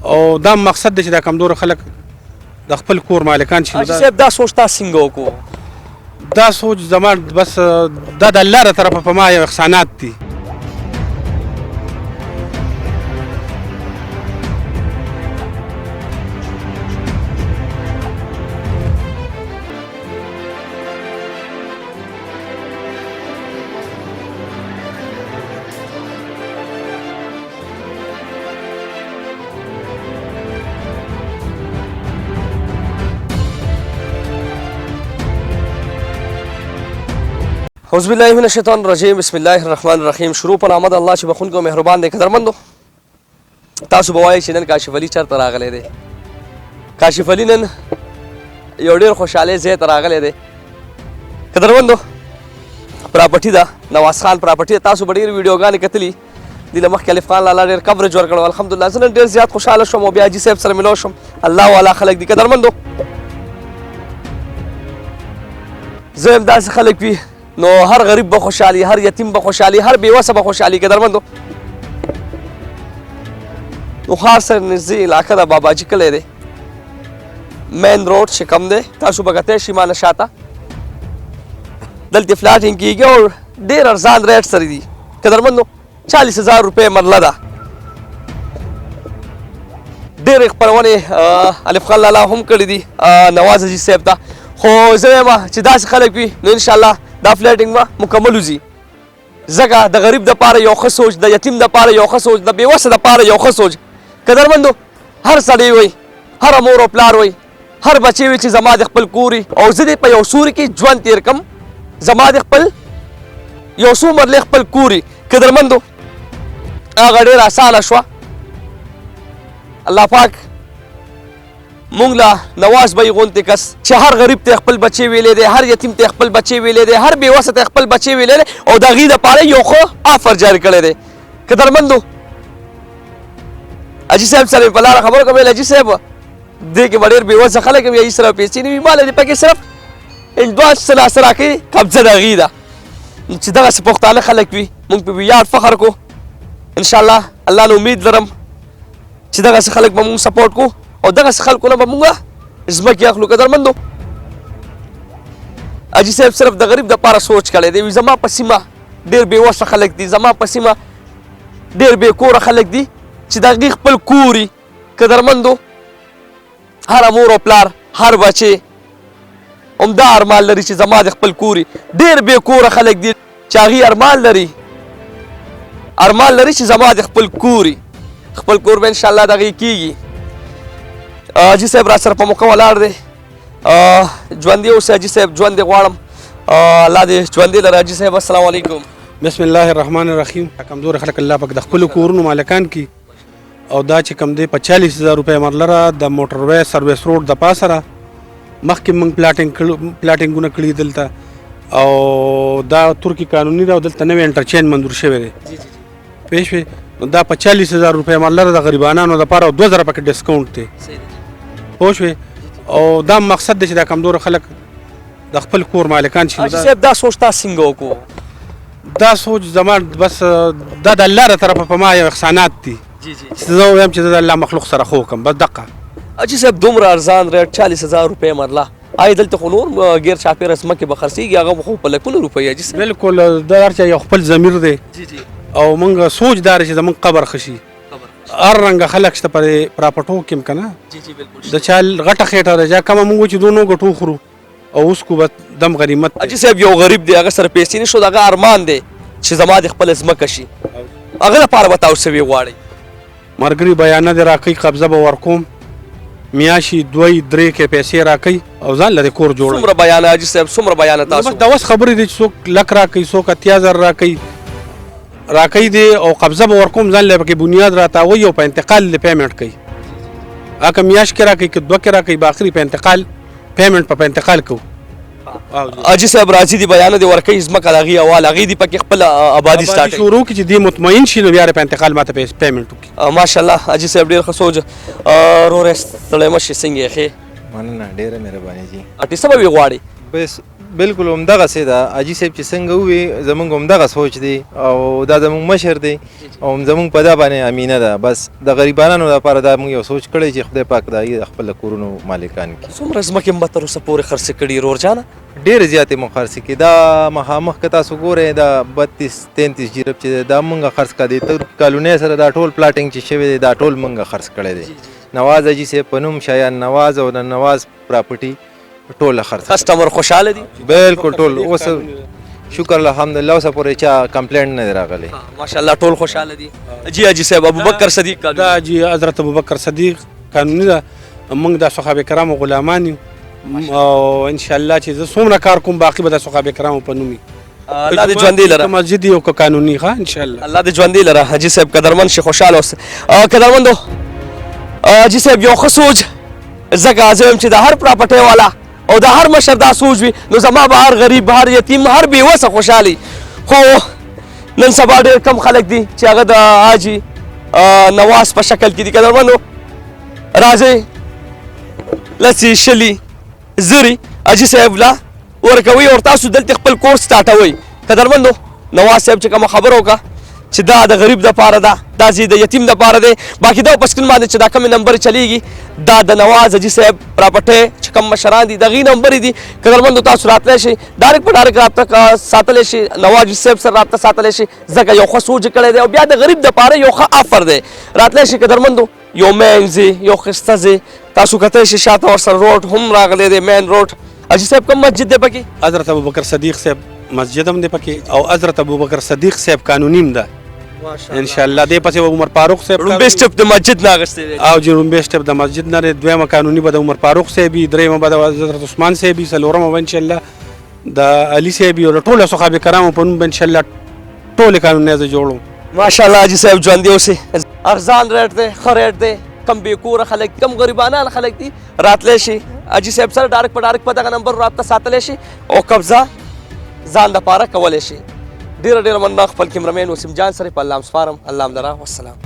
او دا مقصد دی چې دا کمزور خلک د خپل کور مالکان شي. حاجي صاحب دا سوچ تاسو څنګه وکړو؟ دا سوچ زما بس دا د الله تر طرفه په ما یو احسانات دي. اعوذ بالله من الشیطان الرجیم بسم الله الرحمن الرحیم. شروع په نام د الله چې بخونکی او مهربان دی. قدرمندو تاسو به وایئ چې نن کاشف علي چېرته راغلی دی. کاشف علي نن یو ډېر خوشحالۍ ځای ته راغلی دی. قدرمندو پراپرټي ده نواز خان پراپرټي. تاسو به ډېرې ویډیوګانې کتلي دې له مخکې الف خان لالا ډېر کوریج ورکړی. الحمدلله زه نن ډېر زیات خوشحاله شوم او بیا حاجي صاحب سره ملو شوم. الله والا خلک دي. قدرمندو زه هم داسې خلک وي نو هر غریب به خوشحالي، هر یتیم به خوشحالي، هر بېوسه به خوشحالي. قدرمندو نو ښار سره نږدې علاقه ده باباجي کلی دی. مین روډ چې کوم دی تاسو به کتی شئ ما نه شاته. دلته فلاټینګ کېږي او ډېر ارزان ریټ سره دي. قدرمندو 40,000 روپۍ مرله ده. ډېرې خپرونې الف خان لالا هم کړي دي نواز حاجي صاحب ته. خو زه وایم چې داسې خلک وي نو انشاءالله دا فلیټینګ به مکمل وځي. ځکه د غریب دپاره یو ښه سوچ، د یتیم دپاره یو ښه سوچ، د بېوسه دپاره یو ښه سوچ. قدرمندو هر سړی وایي، هره مور او پلار وایي، هر بچی وایي چې زما د خپل کور وي او زه دې په یو سوري کې ژوند تېر کړم، زما د خپل یو څو مرلې خپل کور وي. قدرمندو هغه ډېره اسانه شوه. الله پاک مونږ له نواز بهی غوندې کس چې هر غریب ته خپل بچی ویلی دی، هر یتیم ته خپل بچی ویلی دی، هر بېوسه ته خپل بچی ویلی دی او د هغې دپاره یو ښه آفر جاري کړی دی. قدرمندو حاجي صاحب سره مې په لاره خبره کوم. حاجي صاحب دې کې به ډېر بېوسه خلک هم یا هېڅ سره پیسې نه وي، ماله دې پکې صرف انډوانس څه لاسه راکوي قبضه د هغې ده. چې دغسې پښتانه خلک وي مونږ پې ویاړ فخر کو. انشاءالله الله نه امید لرم چې دغسې خلک به مونږ سپورټ کو او دغسې خلکو نه به مونږ ځمکې اخلو. قدرمندو حاجي صاحب صرف د غریب دپاره سوچ کړی دی. زما په سیمه ډېر بېوسه خلک دي، زما په سیمه ډېر بې کوره خلک دي چې د هغې خپل کور وي. قدرمندو هره مور او پلار، هر بچی همدا ارمان لري چې زما د خپل کور وي. ډېر بې کوره خلک دي چې هغې ارمان لري چې زما د خپل کور وي. خپل کور به انشاءالله د هغې کېږي. حاجي صاحب را سره په موقع ولاړ دی. ژوندي اوسئ حاجي صاحب، ژوند دې غواړم. الله دې ژوندي لره. حاجي صاحب السلام علیکم. بسم الله الرحمن الرحیم. کمزور خلک الله پاک د خپلو کورونو مالکان کی او دا چې کم دی په 40,000 روپۍ مرله را د موټر وی سرویس روډ د پاسه را مخکې موږ پلاټینګونه کړي دلته او دا ترکي قانوني ده او دلته نوی انټرچینج منظور شوی دی. پوه شوې؟ نو دا په 40,000 روپۍ مرله ده د غریبانانو دپاره او 2,000 پکې ډسکاونټ دی. پوه شوې؟ او دا مقصد دی چې دا کمزور خلک د خپل کور مالکان شي. حاجي صاحب دا سوچ تاسو څنګه وکړو؟ دا سوچ زما بس دا د الله تر طرفه په ما یو احسانات دي. زه وایم چې زه د الله مخلوق سره خو کوم بس دقه. حاجي صاحب دومره ارزان ریټ 40,000 روپۍ مرله، آیا دلته خو نور غیر چاپېره ځمکې به خرڅېږي هغه خو په لکونو روپۍ. حاجي صاحب بلکل د هر چا یو خپل ضمیر دی او موږ سوچ دا چې زموږ قبر ښه شي. هر رنګه خلک شته په پراپرټو کې هم که نه د چا غټه خېټه ده چا کمه موږ چې دونو ګټو خورو او اوس کو به دم غنیمت. حاجي صاحب یو غریب دی هغه سره پیسې نه شو، د هغه ارمان دی چې زما د خپله ځمکه شي، هغه لپاره به تاسو څه وی غواړئ؟ مرګري بیانه دې راکوي، قبضه به ورکوم، میاشي 2-3 کې پیسې راکوي او ځان له کور جوړوي. څومره بیانه حاجي صاحب څومره بیانه تاسو؟ بس د وس خبرې دي چې څوک لک راکوي، څوک 80,000 راکوي دی او قبضه به ورکوم، ځان له پکې بنیاد راتاوي او په انتقال له پیمنټ کوي. هغه میاشت کې راکوي که 2 کې راکوي، به اخري په انتقال پیمنټ په انتقال کوو. حاجي صاحب راځي دي بیانه دې ورکوي ځمکه د هغې حواله هغې دې پکې خپله ابادي سټارټ شروع کړي چې دې مطمئن شي نو بیا په انتقال ماته پیمنټ وکړي. ماشاءالله حاجي صاحب ډېر ښه سوچ. وروره ستړی مه شې، څنګه یې ښې؟ مننه، ډېره مهرباني جي. اټې څه به وی غواړې؟ بس بالکل همدغسې ده حاجي صاحب چې څنګه ووي زمونږ همدغه سوچ دی او دا زمونږ مشر دی او زمونږ په دا باندې امینه ده بس د غریبانو لپاره دا موږ یو سوچ کړی چې خدای پاک د هغې د خپل کورونو مالکان کړي. څومره ځمکې مو تر اوسه پورې خرڅې کړي رور جانه؟ ډېرې زیاتې مو خرڅې کړي. دا مخامخ که تاسو ګورئ دا 32-33 جریب چې دی دا مونږ خرڅ کړی دی. تر کالونۍ سره دا ټول پلاټینګ چې شوی دی دا ټول مونږ خرڅ کړی دی. نواز حاجي صاحب په نوم شایان نواز او د نواز پراپرټي ټوله خرڅ. کسټمر خوشحاله دي؟ بالکل ټول اوس شکر الحمدلله اوسه پورې چا کمپلینټ نه دی راغلی. ماشاءالله ټول خوشحاله دي. جی حاجي صاحب ابوبکر صدیق دا جی حضرت ابوبکر صدیق قانوني ده. موږ د صحابه کرامو غلامان یو او ان شاء الله چې زه څومره کار کوم باقي به د صحابه کرامو په نوم وي. الله دې ژوندی لره. مسجد یو قانوني ښه ان شاء الله. الله دې ژوندی لره. حاجي صاحب قدرمن شي خوشحاله اوسه. قدرمندو حاجي صاحب یو ښه سوچ ځکه زه وایم چې د هر پراپرټۍ والا او د هر مشر دا سوچ وي نو زما به هر غریب هر یتیم هر بېوسه خوشحالي. خو نن سبا ډېر کم خلک دي چې هغه د حاجي نواز په شکل کې دي. قدرمندو راځئ لسې شلي زري حاجي صاحب لا ورکوي او تاسو دلته خپل کور سټارټوئ. قدرمندو نواز صاحب چې کومه خبره وکړه چې دا د غریب دپاره ده دا د یتیم دپاره دی باقي دا په سکرین باندې چې دا کومې نمبرې چلیږي دا د نواز حاجي صاحب پراپرټۍ چې کوم مشران دي د هغې نمبرې دي. قدرمندو تاسو راتلی شئ ډایرکټ په ډایرکټ رابطه ساتلی شئ نواز حاجي صاحب سره رابطه ساتلی شئ ځکه یو ښه سوچ یې کړی دی او بیا د غریب دپاره یو ښه آفر دی. راتلی شئ قدرمندو یو مین ځای یو ښایسته ځای تاسو کتلی شئ شاته ورسره روډ هم راغلی دی مین روډ. حاجي صاحب کوم مسجد دی پکې؟ حضرت ابوبکر صدیق صاحب مسجد هم دی پکې او حضرت ابوبکر صدیق صاحب قانوني هم ده ان شاء الله. دې پسې عمر فاروق صاحب لومبی سټپ د مسجد نه اخیستی دی او چې لومبی سټپ د مسجد نه دی. دویمه قانوني به د عمر فاروق صاحب وي. درېیمه به د حضرت عثمان صاحب وي. څلورمه به ان شاء الله د علي صاحب وي او د ټولو صحابه کرامو په نوم به ان شاء الله ټولې قانوني زه جوړوم. ماشاءالله حاجي صاحب ژوندي اوسئ. ارزان ریټ دی ښه ریټ دی. کم بې کوره خلک کم غریبانان خلک دي راتلی شي حاجي صاحب سره ډایرکټ په ډایرکټ په دغه نمبر رابطه ساتلی شي او قبضه ځان دپاره کولی شي. ډېره ډېره مننه خپل کیمرمین وسیم جان سره په الله م سپارم. الله م لره والسلام.